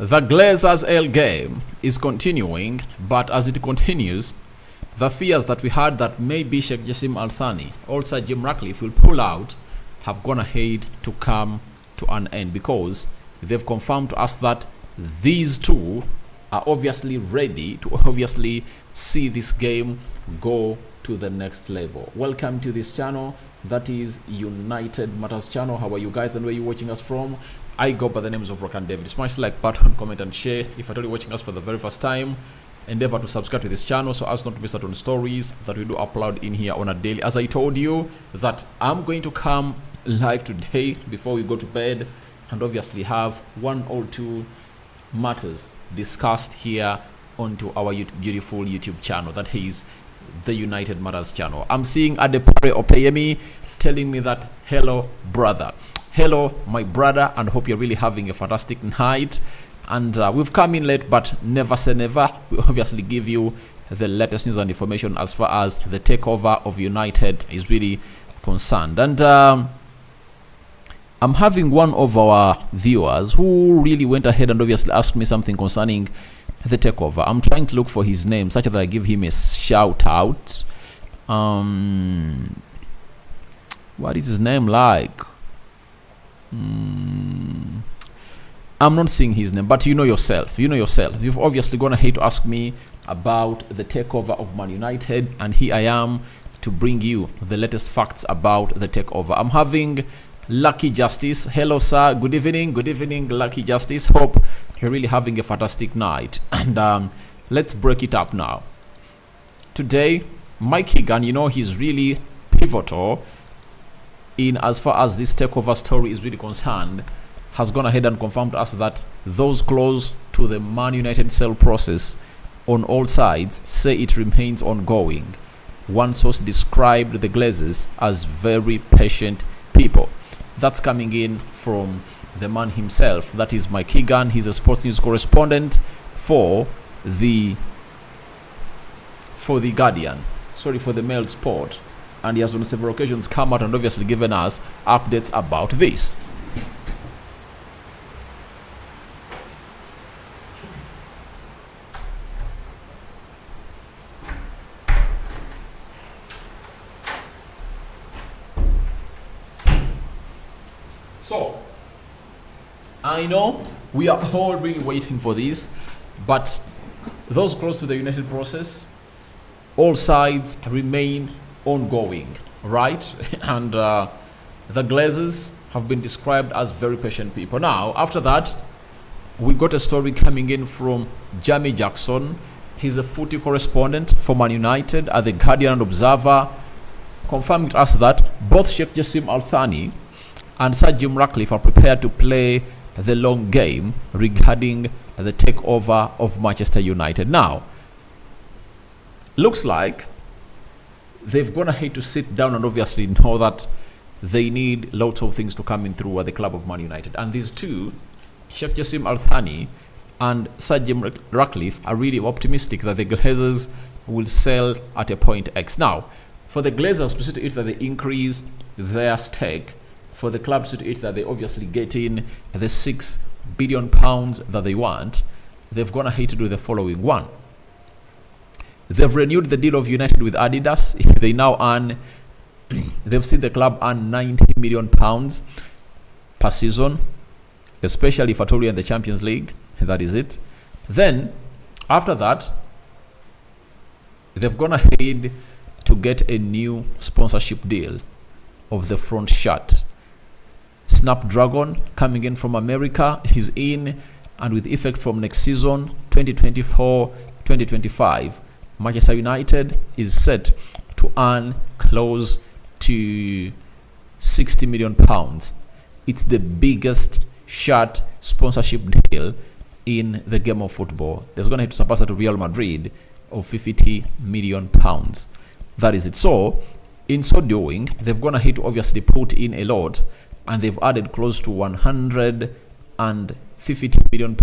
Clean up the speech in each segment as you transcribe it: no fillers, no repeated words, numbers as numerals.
The Glazers L game is continuing, but as it continues, the fears that we had that maybe Sheikh Jassim Al-Thani, also Jim Ratcliffe, will pull out have gone ahead to come to an end, because they've confirmed to us that these two are obviously ready to obviously see this game go to the next level. Welcome to this channel, that is United Matters channel. How are you guys and where are you watching us from? I go by the names of Rock and David. Smash the like button, comment and share. If you're only watching us for the very first time, endeavor to subscribe to this channel so as not to miss out on stories that we do upload in here on a daily. As I told you that I'm going to come live today before we go to bed and obviously have one or two matters discussed here onto our beautiful YouTube channel, that is the United Matters channel. I'm seeing Adepare Opeyemi telling me that hello brother, hello my brother, and hope you're really having a fantastic night. And we've come in late, but never say never. We obviously give you the latest news and information as far as the takeover of United is really concerned. And I'm having one of our viewers who really went ahead and obviously asked me something concerning the takeover. I'm trying to look for his name such that I give him a shout out. What is his name like? I'm not seeing his name, but you know yourself. You've obviously gone ahead to ask me about the takeover of Man United, and here I am to bring you the latest facts about the takeover. I'm having Lucky Justice. Hello sir, good evening Lucky Justice. Hope you're really having a fantastic night. And let's break it up now. Today Mike Higan, you know, he's really pivotal in as far as this takeover story is really concerned, has gone ahead and confirmed to us that those close to the Man United sale process on all sides say it remains ongoing. One source described the Glazers as very patient people. That's coming in from the man himself, that is Mike Higan. He's a sports news correspondent for the Guardian, for the Mail Sport, and he has on several occasions come out and obviously given us updates about this. So, I know we are all really waiting for this, but those close to the United process, all sides remain ongoing, right? And the Glazers have been described as very patient people. Now, after that, we got a story coming in from Jamie Jackson. He's a footy correspondent for Man United at the Guardian and Observer, confirming to us that both Sheikh Jassim Al-Thani and Sir Jim Ratcliffe are prepared to play the long game regarding the takeover of Manchester United. Now, looks like they've gone ahead to sit down and obviously know that they need lots of things to come in through at the club of Man United. And these two, Sheikh Jassim Al-Thani and Sir Jim Ratcliffe, are really optimistic that the Glazers will sell at a point X. Now, for the Glazers to see to it that they increase their stake, for the club to it that they obviously get in the £6 billion that they want, they've gone ahead to do the following one. They've renewed the deal of United with Adidas. They now earn, they've seen the club earn £90 million per season, especially if at all you're in the Champions League. That is it. Then, after that, they've gone ahead to get a new sponsorship deal of the front shirt. Snapdragon, coming in from America, is in, and with effect from next season 2024-2025, Manchester United is set to earn close to £60 million. It's the biggest shirt sponsorship deal in the game of football. There's going to have to surpass that of Real Madrid of £50 million. That is it. So, in so doing, they've gone ahead to obviously put in a lot, and they've added close to £150 million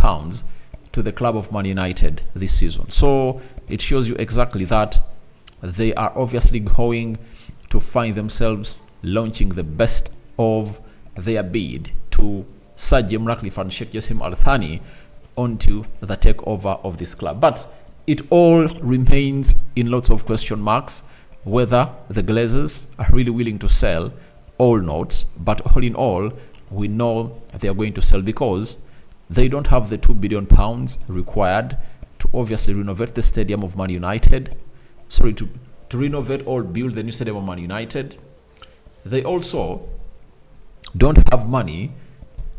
to the club of Man United this season. So it shows you exactly that they are obviously going to find themselves launching the best of their bid to Sir Jim Ratcliffe and Sheikh Jassim Al-Thani onto the takeover of this club. But it all remains in lots of question marks whether the Glazers are really willing to sell or not. But all in all, we know they are going to sell because they don't have the £2 billion required to obviously renovate the stadium of Man United. Sorry, to renovate or build the new stadium of Man United. They also don't have money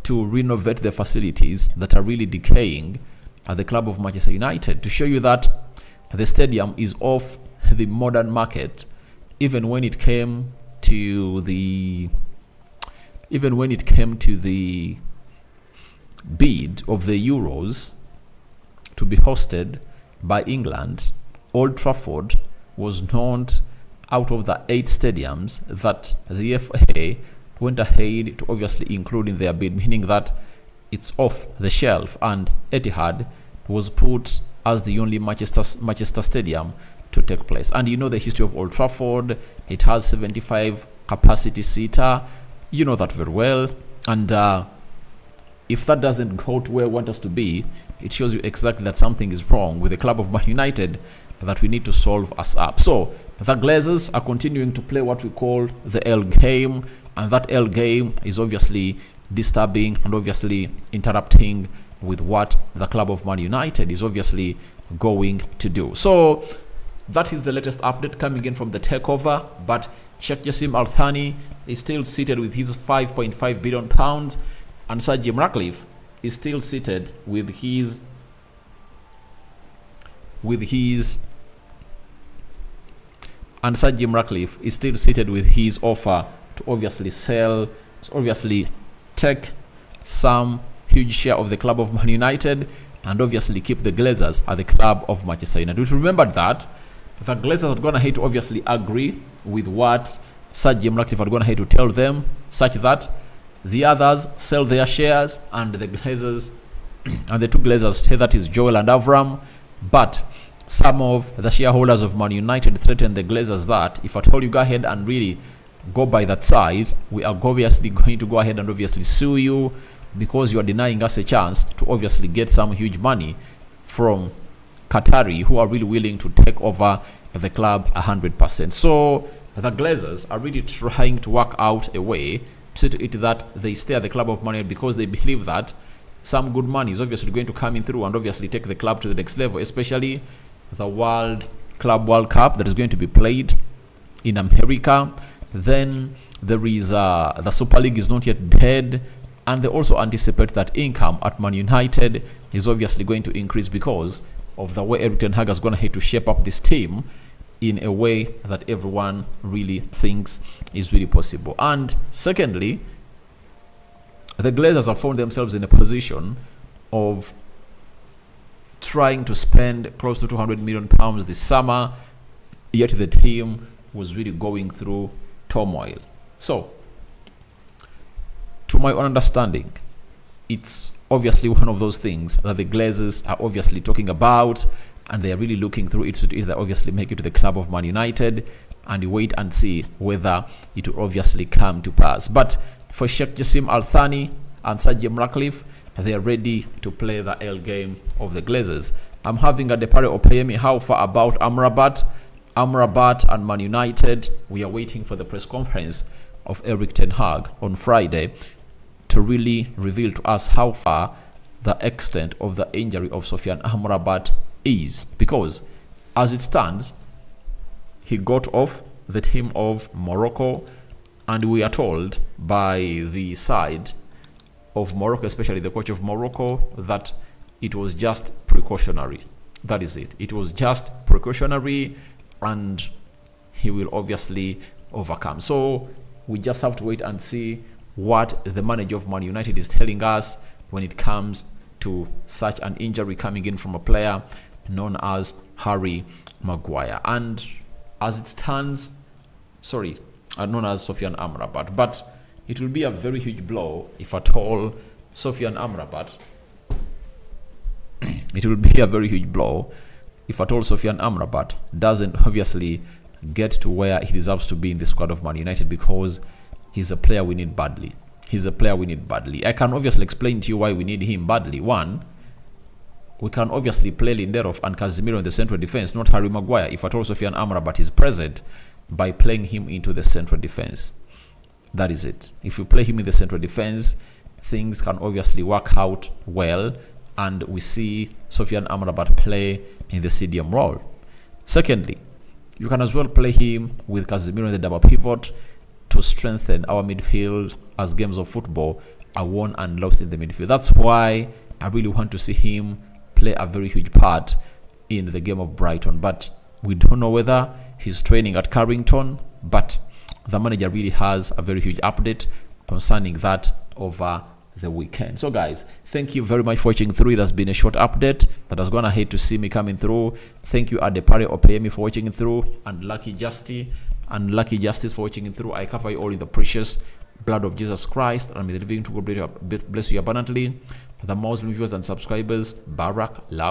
to renovate the facilities that are really decaying at the club of Manchester United. To show you that the stadium is off the modern market, even when it came to the bid of the Euros to be hosted by England, Old Trafford was not out of the 8 stadiums that the FA went ahead to obviously include in their bid, meaning that it's off the shelf, and Etihad was put as the only Manchester stadium to take place. And you know the history of Old Trafford. It has 75 capacity seater. You know that very well. And if that doesn't go to where we want us to be, it shows you exactly that something is wrong with the club of Man United that we need to solve us up. So the Glazers are continuing to play what we call the L game, and that L game is obviously disturbing and obviously interrupting with what the club of Man United is obviously going to do. So that is the latest update coming in from the takeover. But Sheikh Jassim Al Thani is still seated with his £5.5 billion, and Sir Jim Ratcliffe is still seated with his offer to obviously sell, obviously take some huge share of the club of Man United and obviously keep the Glazers at the club of Manchester United. We remember that the Glazers had gone ahead to obviously agree with what Sir Jim Ratcliffe had gone ahead to tell them, such that the others sell their shares and the Glazers and the two Glazers stay, that is Joel and Avram. But some of the shareholders of Man United threatened the Glazers that if at all you go ahead and really go by that side, we are obviously going to go ahead and obviously sue you, because you are denying us a chance to obviously get some huge money from Qatari who are really willing to take over the club 100%. So the Glazers are really trying to work out a way to see to it that they stay at the club of Man United, because they believe that some good money is obviously going to come in through and obviously take the club to the next level, especially the World Cup that is going to be played in America. Then there is the Super League is not yet dead, and they also anticipate that income at Man United is obviously going to increase because of the way Erik ten Hag has gone ahead to shape up this team in a way that everyone really thinks is really possible. And secondly, the Glazers have found themselves in a position of trying to spend close to £200 million this summer, yet the team was really going through turmoil. So, to my own understanding, it's obviously one of those things that the Glazers are obviously talking about, and they are really looking through it to either obviously make it to the club of Man United, and you wait and see whether it will obviously come to pass. But for Sheikh Jassim Al Thani and Sir Jim Ratcliffe, they are ready to play the L game of the Glazers. I'm having a Depare Opeyemi. How far about Amrabat? Amrabat and Man United, we are waiting for the press conference of Erik ten Hag on Friday to really reveal to us how far the extent of the injury of Sofiane Amrabat is, because as it stands, he got off the team of Morocco, and we are told by the side of Morocco, especially the coach of Morocco, that it was just precautionary. That is it. It was just precautionary, and he will obviously overcome. So we just have to wait and see what the manager of Man United is telling us when it comes to such an injury coming in from a player known as Harry Maguire. And as it stands, known as Sofiane Amrabat. But it will be a very huge blow if at all Sofiane Amrabat doesn't obviously get to where he deserves to be in the squad of Man United, because he's a player we need badly. I can obviously explain to you why we need him badly. One, we can obviously play Lindelof and Casemiro in the central defense, not Harry Maguire, if at all Sofiane Amrabat is present, by playing him into the central defense. That is it. If you play him in the central defense, things can obviously work out well, and we see Sofiane Amrabat play in the CDM role. Secondly, you can as well play him with Casemiro in the double pivot to strengthen our midfield, as games of football are won and lost in the midfield. That's why I really want to see him play a very huge part in the game of Brighton. But we don't know whether he's training at Carrington, but the manager really has a very huge update concerning that over the weekend. So guys, thank you very much for watching through. It has been a short update that has gone ahead to see me coming through. Thank you Adepare Opeyemi for watching it through, and Lucky Justice for watching it through. I cover you all in the precious blood of Jesus Christ, and may the living to God bless you abundantly. The Muslim viewers and subscribers, Barak, love.